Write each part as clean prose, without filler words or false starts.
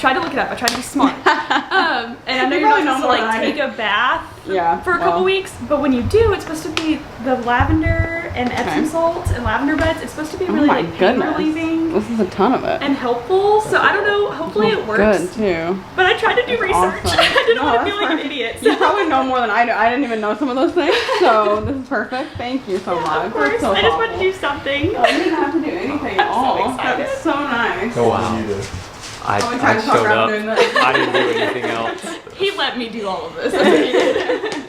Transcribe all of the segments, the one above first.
tried to look it up. I tried to be smart. And I know you're not supposed to like take a bath for a couple weeks, but when you do, it's supposed to be the lavender and Epsom salts and lavender buds. It's supposed to be really like pain relieving. This is a ton of it. And helpful. So I don't know. Hopefully it works. Good too. But I tried to do research. Awesome. I didn't want to feel like an idiot. So. You probably know more than I do. I didn't even know some of those things. So this is perfect. Thank you so much. Of course. So I just wanted to do something. Oh, you didn't have to do anything at all. So excited. That's so nice. Oh, wow. I showed up. I didn't do anything else. He let me do all of this.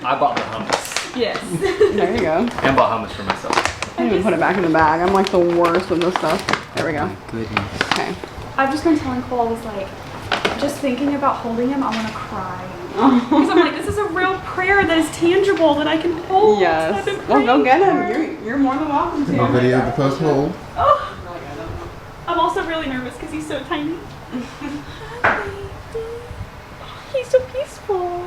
I bought the hummus. Yes. There you go. And bought hummus for myself. I didn't even put it back in the bag. I'm like the worst with this stuff. There we go. Oh my goodness. Okay. I've just been telling Cole, I was like, just thinking about holding him, I want to cry. Because I'm like, this is a real prayer that is tangible that I can hold. Yes. I've been Well, go get for. him. You're more than welcome to. My video to post hold. Oh. I'm also really nervous because he's so tiny. He's so peaceful.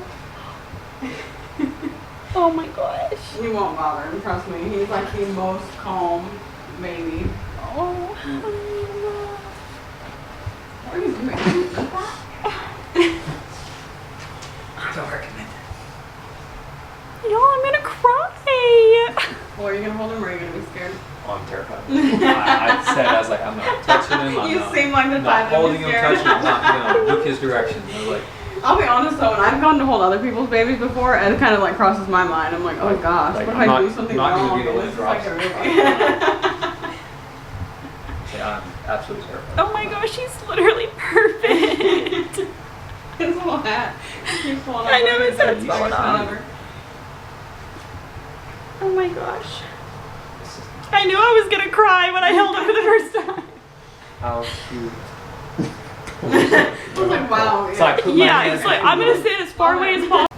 Oh my gosh. You won't bother him, trust me. He's like the most calm baby. Oh. What are you doing? It's a recommend. Y'all, I'm gonna cry. Well, are you gonna hold him or are you gonna be scared? Oh, I'm terrified. I said, I was like, I'm not touching him. I'm You not, seem like the not type that holding be him, scared. touching him, not, look his direction. I was like, I'll be honest though, when I've gone to hold other people's babies before, it kind of like crosses my mind. I'm like, oh gosh, like, what if I'm I do not- something not gonna wrong? be the And one this is that like a drops. movie. yeah, I'm absolutely terrified. Oh my gosh, he's literally perfect. His little hat. He's falling I know, over. his hat's He's falling falling off. over. Oh my gosh. I knew I was gonna cry when I held him for the first time. How cute. I was like, wow. So I put my Yeah, hand it's like, I'm gonna sit as far away as possible.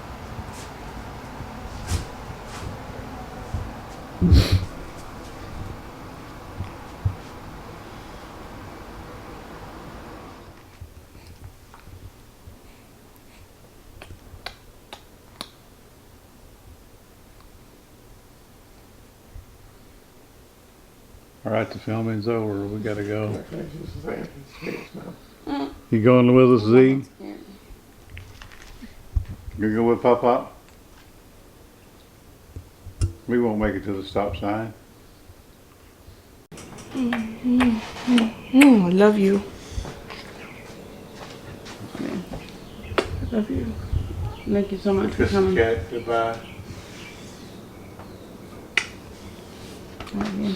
All right, the filming's over. We gotta go. You going with us, Z? You go with Pop Pop? We won't make it to the stop sign. I love you. I love you. Thank you so much for Kiss the coming. cat goodbye. Love you.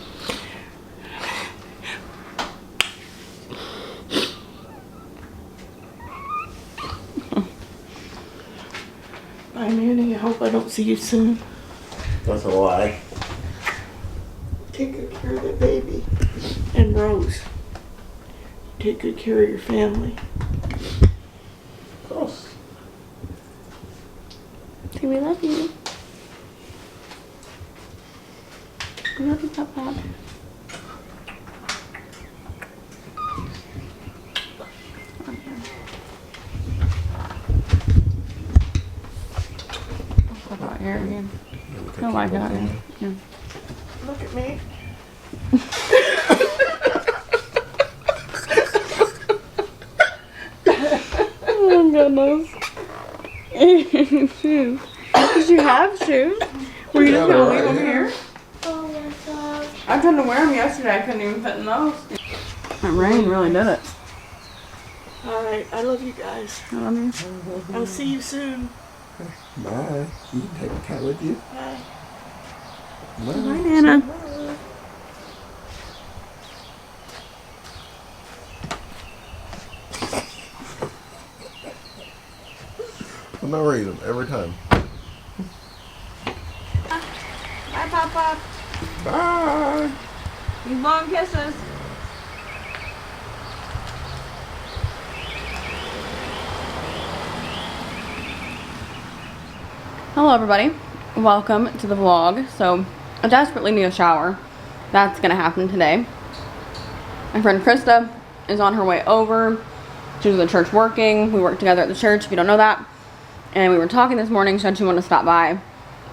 Bye, Manny. I hope I don't see you soon. That's a lie. Take good care of that baby. And Rose. Take good care of your family. Of course. Say we love you. We love you, Papa. About here again. Oh my God. Yeah. Look at me. Oh goodness. Shoes. Did you have shoes? Were you just gonna leave them here? Oh my gosh. I tried to wear them yesterday. I couldn't even fit in those. That rain really did it. Alright, I love you guys. I love you. I'll see you soon. Bye. You can take the cat with you. Bye. Bye. Bye, Nana. For no reason, every time. Bye, Papa. Bye. You long kisses. Hello everybody, welcome to the vlog. So I desperately need a shower. That's gonna happen today. My friend Krista is on her way over. She was at the church working. We work together at the church, if you don't know that. And we were talking this morning. She said she wanted to stop by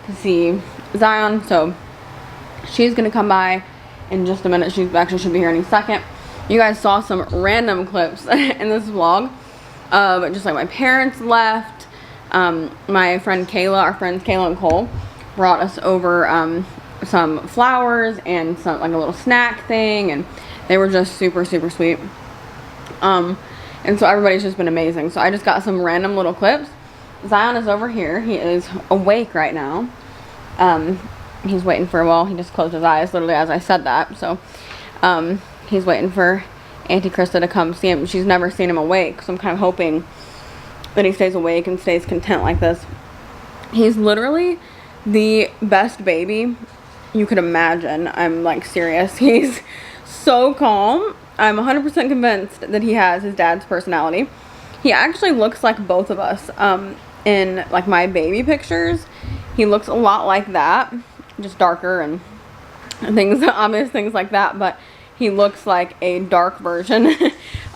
to see Zion. So she's gonna come by in just a minute. She actually should be here any second. You guys saw some random clips in this vlog just like my parents left. My friend Kayla, our friends Kayla and Cole, brought us over some flowers and some like a little snack thing, and they were just super sweet. And so everybody's just been amazing. So I just got some random little clips. Zion is over here. He is awake right now. He's waiting for, well, he just closed his eyes literally as I said that. So he's waiting for Auntie Krista to come see him. She's never seen him awake, so I'm kind of hoping that he stays awake and stays content like this. He's literally the best baby you could imagine. I'm like serious. He's so calm. I'm 100% convinced that he has his dad's personality. He actually looks like both of us. In like my baby pictures, he looks a lot like that, just darker and things, obvious things like that, but he looks like a dark version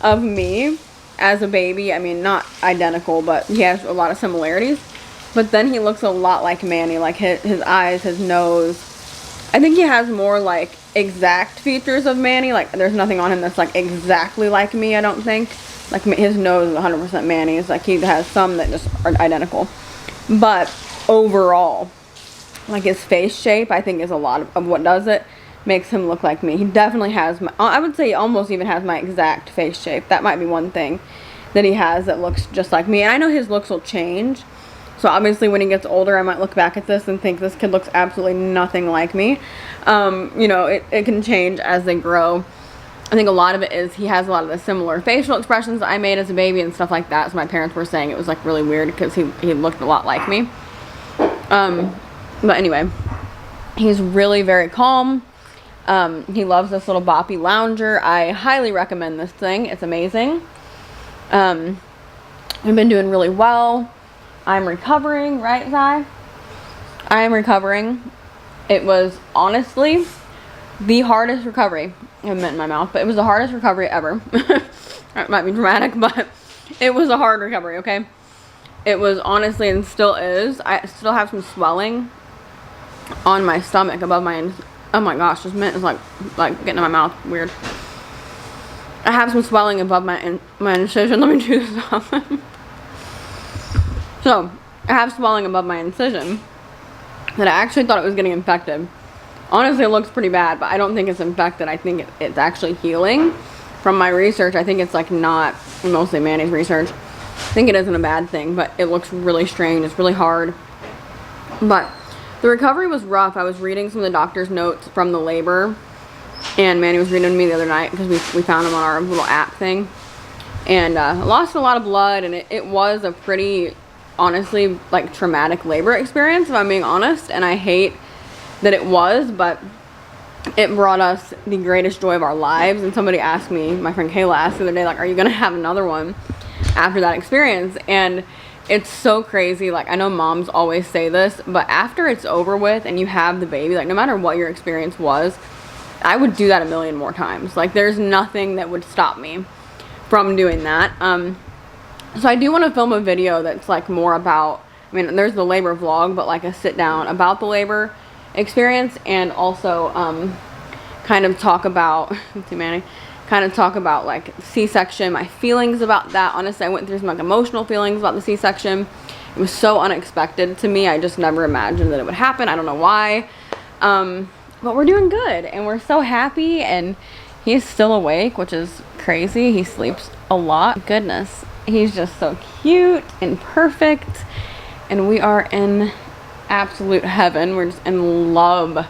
of me as a baby. I mean, not identical, but he has a lot of similarities. But then he looks a lot like Manny, like his eyes, his nose. I think he has more like exact features of Manny. Like there's nothing on him that's like exactly like me, I don't think. Like his nose is 100% Manny's. Like he has some that just are identical. But overall, like his face shape, I think is a lot of what does it. Makes him look like me. He definitely has my, I would say he almost even has my exact face shape. That might be one thing that he has that looks just like me. And I know his looks will change. So obviously when he gets older, I might look back at this and think this kid looks absolutely nothing like me. You know, it can change as they grow. I think a lot of it is he has a lot of the similar facial expressions I made as a baby and stuff like that. So my parents were saying it was like really weird because he looked a lot like me. But anyway, he's really very calm. He loves this little boppy lounger. I highly recommend this thing. It's amazing. I've been doing really well. I'm recovering, right, Zai? I am recovering. It was honestly the hardest recovery. I have mint in my mouth, but it was the hardest recovery ever. That might be dramatic, but it was a hard recovery, okay? It was honestly, and still is. I still have some swelling on my stomach above my, oh my gosh, this mint is like getting in my mouth, weird. I have some swelling above my incision. Let me do this off. So, I have swelling above my incision that I actually thought it was getting infected. Honestly, it looks pretty bad, but I don't think it's infected. I think it's actually healing. From my research, I think it's like not, mostly Manny's research. I think it isn't a bad thing, but it looks really strange. It's really hard. But the recovery was rough. I was reading some of the doctor's notes from the labor, and Manny was reading to me the other night because we found him on our little app thing. And lost a lot of blood, and it was a pretty, honestly, like traumatic labor experience, if I'm being honest. And I hate that it was, but it brought us the greatest joy of our lives. And somebody asked me, my friend Kayla asked the other day, like, are you gonna have another one after that experience? And it's so crazy. Like, I know moms always say this, but after it's over with and you have the baby, like no matter what your experience was, I would do that a million more times. Like there's nothing that would stop me from doing that. So I do want to film a video that's like more about, I mean, there's the labor vlog, but like a sit down about the labor experience, and also kind of talk about, let's see, Manny, kind of talk about like C-section, my feelings about that. Honestly, I went through some like emotional feelings about the C-section. It was so unexpected to me. I just never imagined that it would happen. I don't know why. But we're doing good, and we're so happy, and he's still awake, which is crazy. He sleeps a lot. Goodness, he's just so cute and perfect, and we are in absolute heaven. We're just in love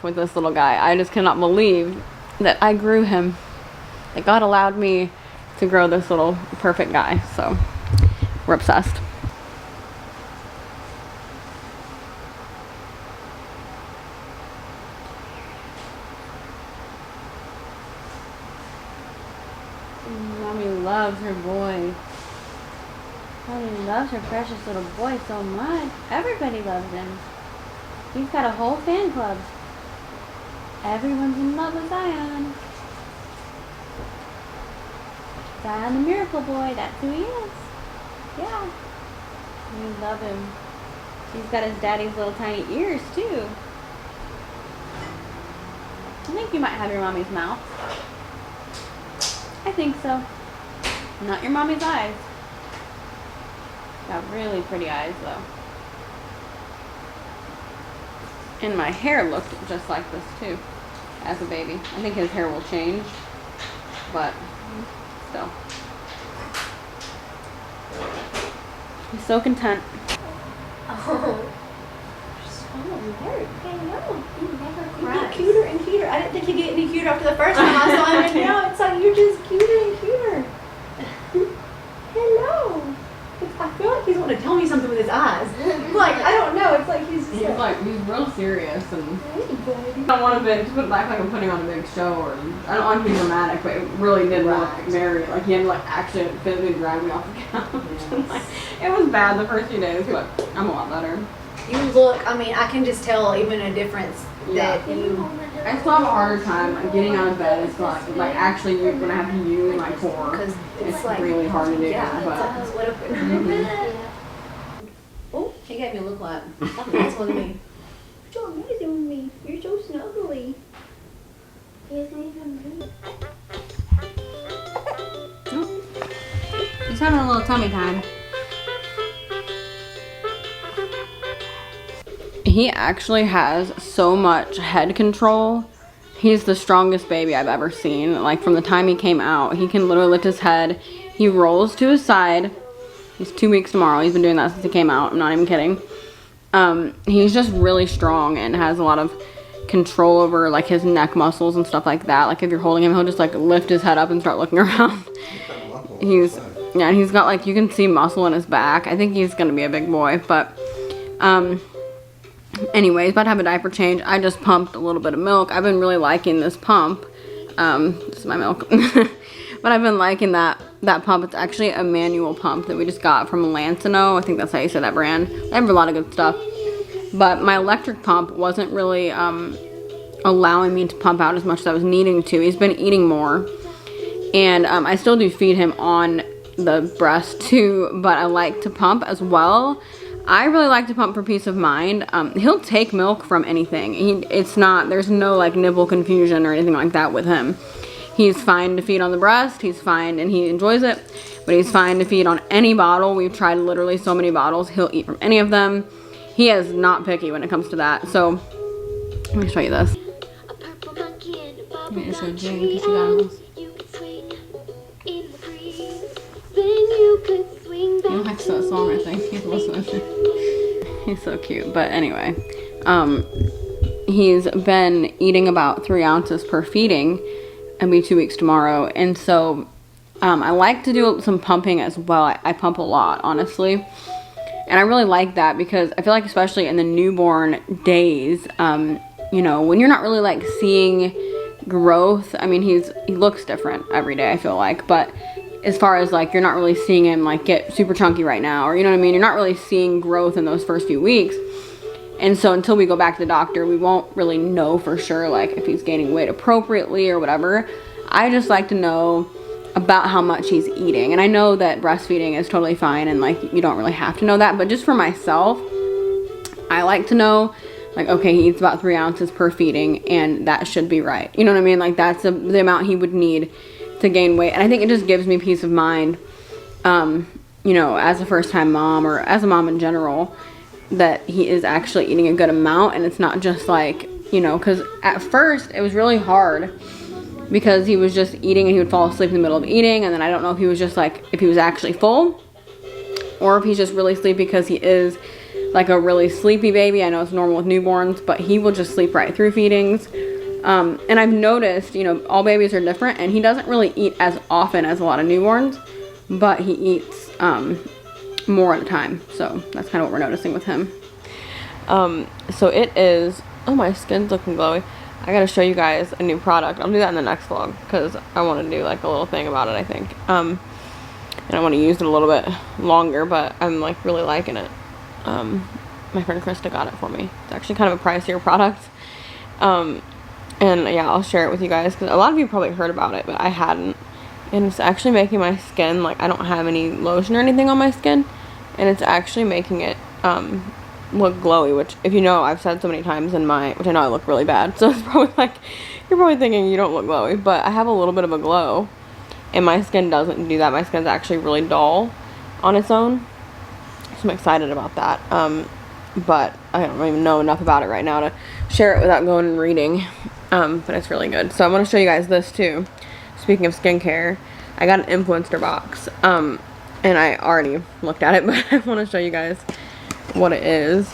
with this little guy. I just cannot believe that I grew him, that God allowed me to grow this little perfect guy. So we're obsessed. Mommy loves her boy. Mommy loves her precious little boy so much. Everybody loves him. He's got a whole fan club. Everyone's in love with Zion. Zion the miracle boy, that's who he is. Yeah. We love him. He's got his daddy's little tiny ears too. I think you might have your mommy's mouth. I think so. Not your mommy's eyes. Got really pretty eyes though. And my hair looked just like this too, as a baby. I think his hair will change, but still. He's so content. Oh, you never cry. You get cuter and cuter. I didn't think you'd get any cuter after the first time I saw him, and now it's like you're just cuter and cuter. Hello. I feel like he's wanting to tell me something with his eyes. Like, I don't know. It's like he's just He's real serious and hey, buddy. I don't want to put it back like I'm putting on a big show, or I don't want to be dramatic, but it really did look very, like, he had to, like, actually physically drag me off the couch. And, like, it was bad the first few days, but I'm a lot better. You look, I mean, I can just tell even a difference that you... I still have a harder time getting out of bed. It's like actually when I have to use my core. Because It's like, really hard to do. yeah, But it's what Oh, he gave me a look like, that's one of me. You're so amazing with me. You're so snuggly. He isn't even me. he's having a little tummy time. He actually has so much head control. He's the strongest baby I've ever seen. Like, from the time he came out, he can literally lift his head. He rolls to his side. He's 2 weeks tomorrow. He's been doing that since he came out. I'm not even kidding. He's just really strong and has a lot of control over, like, his neck muscles and stuff like that. Like, if you're holding him, he'll just, like, lift his head up and start looking around. He's got, like, you can see muscle in his back. I think he's gonna be a big boy, but, anyway, he's about to have a diaper change. I just pumped a little bit of milk. I've been really liking this pump. This is my milk. But I've been liking that pump. It's actually a manual pump that we just got from Lancino. I think that's how you say that brand. They have a lot of good stuff. But my electric pump wasn't really allowing me to pump out as much as I was needing to. He's been eating more. And I still do feed him on the breast too, but I like to pump as well. I really like to pump for peace of mind. He'll take milk from anything. There's no like nipple confusion or anything like that with him. He's fine to feed on the breast. He's fine and he enjoys it, but he's fine to feed on any bottle. We've tried literally so many bottles. He'll eat from any of them. He is not picky when it comes to that. So let me show you this. Let me just show Jane because she got this. He likes that song, I think. He's listening. He's so cute. But anyway, he's been eating about 3 ounces per feeding. It'll be 2 weeks tomorrow. And so I like to do some pumping as well. I pump a lot, honestly. And I really like that because I feel like especially in the newborn days, you know, when you're not really like seeing growth. I mean, he looks different every day, I feel like. But as far as like you're not really seeing him like get super chunky right now, or you know what I mean, you're not really seeing growth in those first few weeks. And so until we go back to the doctor, we won't really know for sure like if he's gaining weight appropriately or whatever. I just like to know about how much he's eating. And I know that breastfeeding is totally fine and like you don't really have to know that, but just for myself, I like to know like, okay, he eats about 3 ounces per feeding and that should be right. You know what I mean? Like that's the amount he would need to gain weight. And I think it just gives me peace of mind, you know, as a first-time mom or as a mom in general, that he is actually eating a good amount. And it's not just like, you know, because at first it was really hard because he was just eating and he would fall asleep in the middle of eating. And then I don't know if he was just like, if he was actually full or if he's just really sleepy because he is like a really sleepy baby. I know it's normal with newborns, but he will just sleep right through feedings. And I've noticed, you know, all babies are different and he doesn't really eat as often as a lot of newborns, but he eats more at a time. So that's kind of what we're noticing with him. So it is, oh, my skin's looking glowy. I gotta show you guys a new product. I'll do that in the next vlog because I want to do like a little thing about it, I think. And I want to use it a little bit longer, but I'm like really liking it. My friend Krista got it for me. It's actually kind of a pricier product. And yeah, I'll share it with you guys because a lot of you probably heard about it, but I hadn't. And it's actually making my skin, like I don't have any lotion or anything on my skin, and it's actually making it look glowy, which if you know, I've said so many times which I know I look really bad, so it's probably like, you're probably thinking you don't look glowy, but I have a little bit of a glow. And my skin doesn't do that. My skin's actually really dull on its own. So I'm excited about that. But I don't even know enough about it right now to share it without going and reading. But it's really good. So I want to show you guys this too. Speaking of skincare, I got an influencer box. And I already looked at it, but I want to show you guys what it is.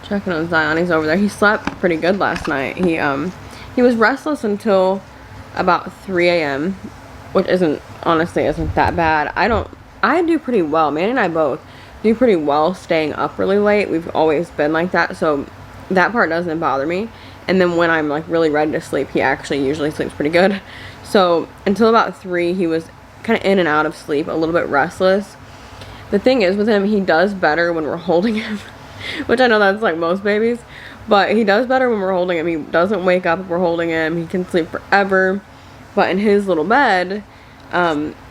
Checking on Zion, he's over there. He slept pretty good last night. He was restless until about 3 a.m., which honestly isn't that bad. I do pretty well. Manny and I both do pretty well staying up really late. We've always been like that, so that part doesn't bother me. And then when I'm like really ready to sleep, he actually usually sleeps pretty good. So until about 3, he was kind of in and out of sleep, a little bit restless. The thing is with him, he does better when we're holding him, which I know that's like most babies, but he does better when we're holding him. He doesn't wake up if we're holding him. He can sleep forever, but in his little bed,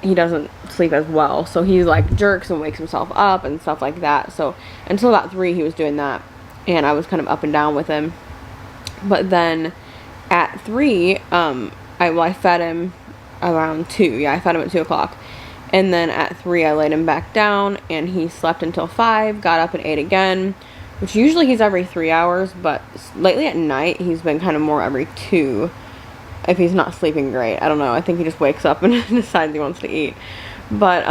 he doesn't sleep as well. So he like jerks and wakes himself up and stuff like that. So until about 3, he was doing that, and I was kind of up and down with him. But then at 3, I fed him around 2. Yeah, I fed him at 2 o'clock. And then at 3, I laid him back down, and he slept until 5, got up and ate again, which usually he's every 3 hours, but lately at night, he's been kind of more every 2, if he's not sleeping great. I don't know. I think he just wakes up and decides he wants to eat. But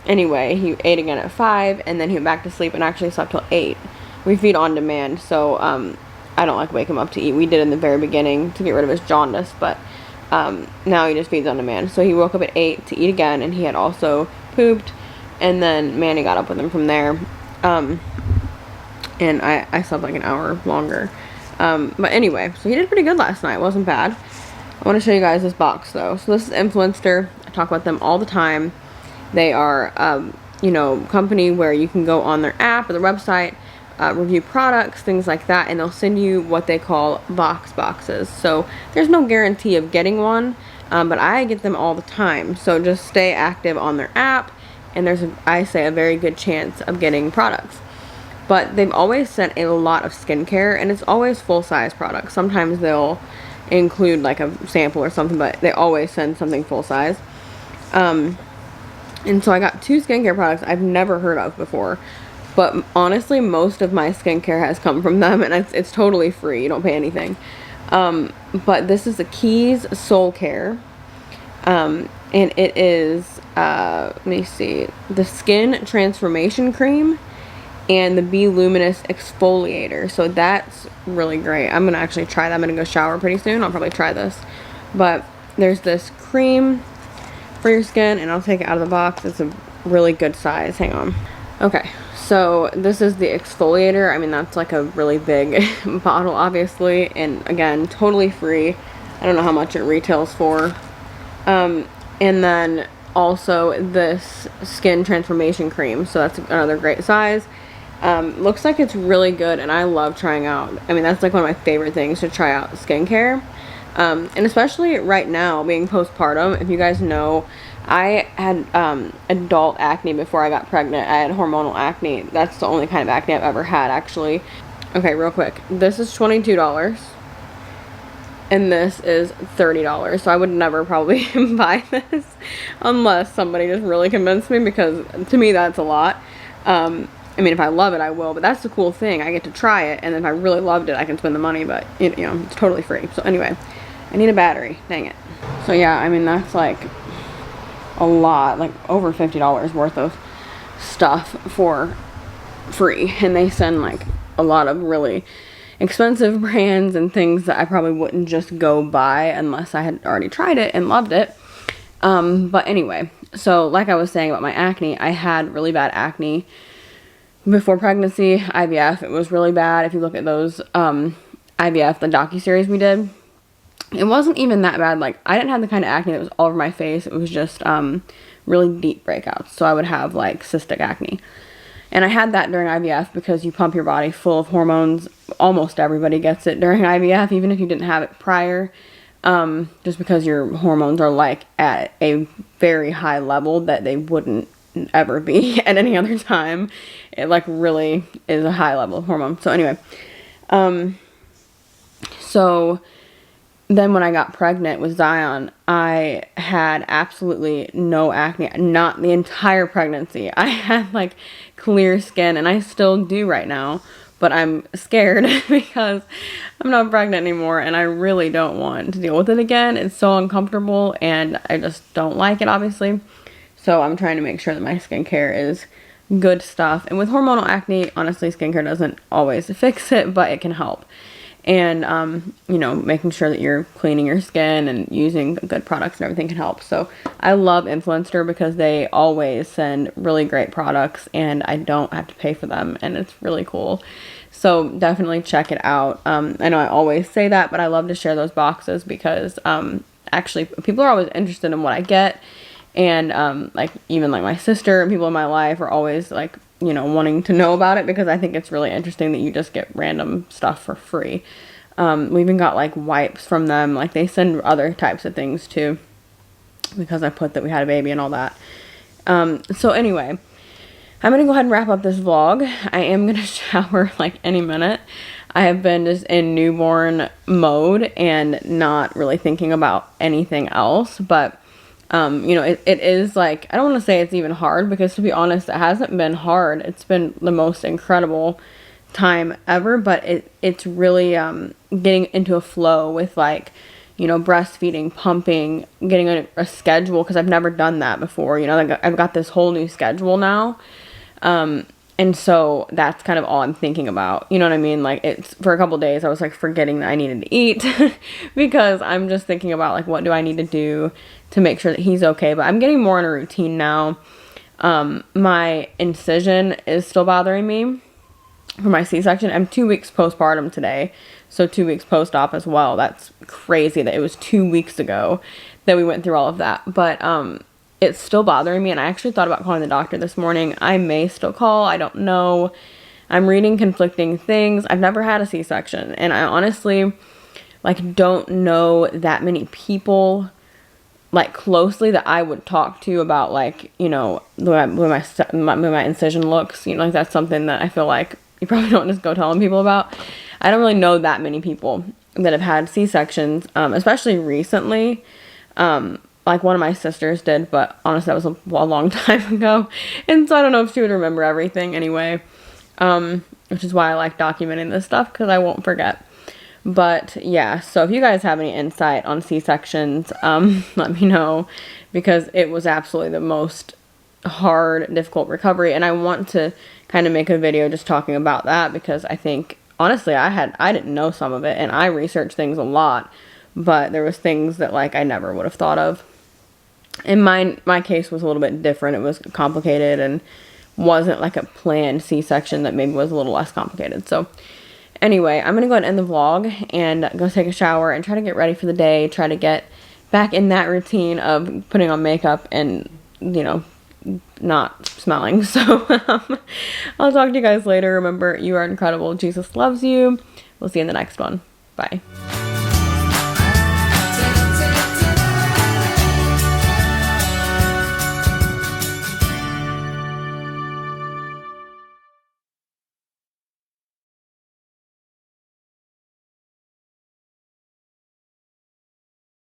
anyway, he ate again at 5, and then he went back to sleep and actually slept till 8. We feed on demand, so I don't like wake him up to eat. We did in the very beginning to get rid of his jaundice, but now he just feeds on demand. So he woke up at 8 to eat again, and he had also pooped, and then Manny got up with him from there. And I slept like an hour longer. But anyway, so he did pretty good last night. It wasn't bad. I want to show you guys this box though. So this is Influencer. I talk about them all the time. They are, company where you can go on their app or their website, review products, things like that, and they'll send you what they call Vox boxes. So there's no guarantee of getting one, but I get them all the time. So just stay active on their app, and there's, I say, a very good chance of getting products. But they've always sent a lot of skincare, and it's always full-size products. Sometimes they'll include like a sample or something, but they always send something full-size. And so I got 2 skincare products I've never heard of before. But honestly, most of my skincare has come from them, and it's totally free. You don't pay anything. But this is the Keys Soul Care. And it is, let me see, the Skin Transformation Cream and the Be Luminous Exfoliator. So that's really great. I'm going to actually try that. I'm going to go shower pretty soon. I'll probably try this. But there's this cream for your skin, and I'll take it out of the box. It's a really good size. Hang on. Okay. So this is the exfoliator. I mean, that's like a really big bottle, obviously. And again, totally free. I don't know how much it retails for. And then also this Skin Transformation Cream. So that's another great size. Looks like it's really good, and I love trying out. I mean, that's like one of my favorite things to try out skincare. And especially right now, being postpartum, if you guys know, I had adult acne before I got pregnant. I had hormonal acne. That's the only kind of acne I've ever had, actually. Okay, real quick. This is $22. And this is $30. So I would never probably buy this unless somebody just really convinced me, because to me that's a lot. I mean, if I love it, I will, but that's the cool thing. I get to try it, and if I really loved it, I can spend the money, but, it's totally free. So anyway, I need a battery. Dang it. So yeah, I mean, that's like a lot, like over $50 worth of stuff for free. And they send like a lot of really expensive brands and things that I probably wouldn't just go buy unless I had already tried it and loved it. But anyway, so like I was saying about my acne, I had really bad acne before pregnancy. IVF, it was really bad. If you look at those IVF, the docuseries we did, it wasn't even that bad. Like, I didn't have the kind of acne that was all over my face. It was just really deep breakouts. So I would have like cystic acne, and I had that during IVF because you pump your body full of hormones. Almost everybody gets it during IVF, even if you didn't have it prior, just because your hormones are like at a very high level that they wouldn't ever be at any other time. It like really is a high level of hormone. So anyway, so then when I got pregnant with Zion, I had absolutely no acne, not the entire pregnancy. I had like clear skin, and I still do right now, but I'm scared because I'm not pregnant anymore, and I really don't want to deal with it again. It's so uncomfortable, and I just don't like it, obviously. So I'm trying to make sure that my skincare is good stuff. And with hormonal acne, honestly, skincare doesn't always fix it, but it can help. And, you know, making sure that you're cleaning your skin and using good products and everything can help. So I love Influencer because they always send really great products and I don't have to pay for them, and it's really cool. So definitely check it out. I know I always say that, but I love to share those boxes because, actually people are always interested in what I get. And, like even like my sister and people in my life are always like, you know, wanting to know about it because I think it's really interesting that you just get random stuff for free. We even got like wipes from them. Like they send other types of things too because I put that we had a baby and all that. So anyway, I'm going to go ahead and wrap up this vlog. I am going to shower like any minute. I have been just in newborn mode and not really thinking about anything else, but you know, it is like, I don't want to say it's even hard because to be honest, it hasn't been hard. It's been the most incredible time ever, but it's really getting into a flow with like, you know, breastfeeding, pumping, getting a schedule because I've never done that before. You know, like I've got this whole new schedule now. And so that's kind of all I'm thinking about. You know what I mean? Like it's for a couple days I was like forgetting that I needed to eat because I'm just thinking about like what do I need to do to make sure that he's okay. But I'm getting more in a routine now. My incision is still bothering me for my C-section. I'm 2 weeks postpartum today. So 2 weeks post-op as well. That's crazy that it was 2 weeks ago that we went through all of that. But it's still bothering me, and I actually thought about calling the doctor this morning. I may still call. I don't know. I'm reading conflicting things. I've never had a C-section, and I honestly like don't know that many people like closely that I would talk to about like, you know, the way my incision looks. You know, like that's something that I feel like you probably don't just go telling people about. I don't really know that many people that have had C-sections, especially recently. Like one of my sisters did, but honestly that was a long time ago, and so I don't know if she would remember everything anyway, which is why I like documenting this stuff because I won't forget. But yeah, so if you guys have any insight on C-sections, let me know because it was absolutely the most hard, difficult recovery, and I want to kind of make a video just talking about that because I think honestly I didn't know some of it, and I researched things a lot, but there was things that like I never would have thought of. And my case was a little bit different. It was complicated and wasn't like a planned C-section that maybe was a little less complicated. So anyway, I'm going to go ahead and end the vlog and go take a shower and try to get ready for the day. Try to get back in that routine of putting on makeup and, you know, not smelling. So I'll talk to you guys later. Remember, you are incredible. Jesus loves you. We'll see you in the next one. Bye.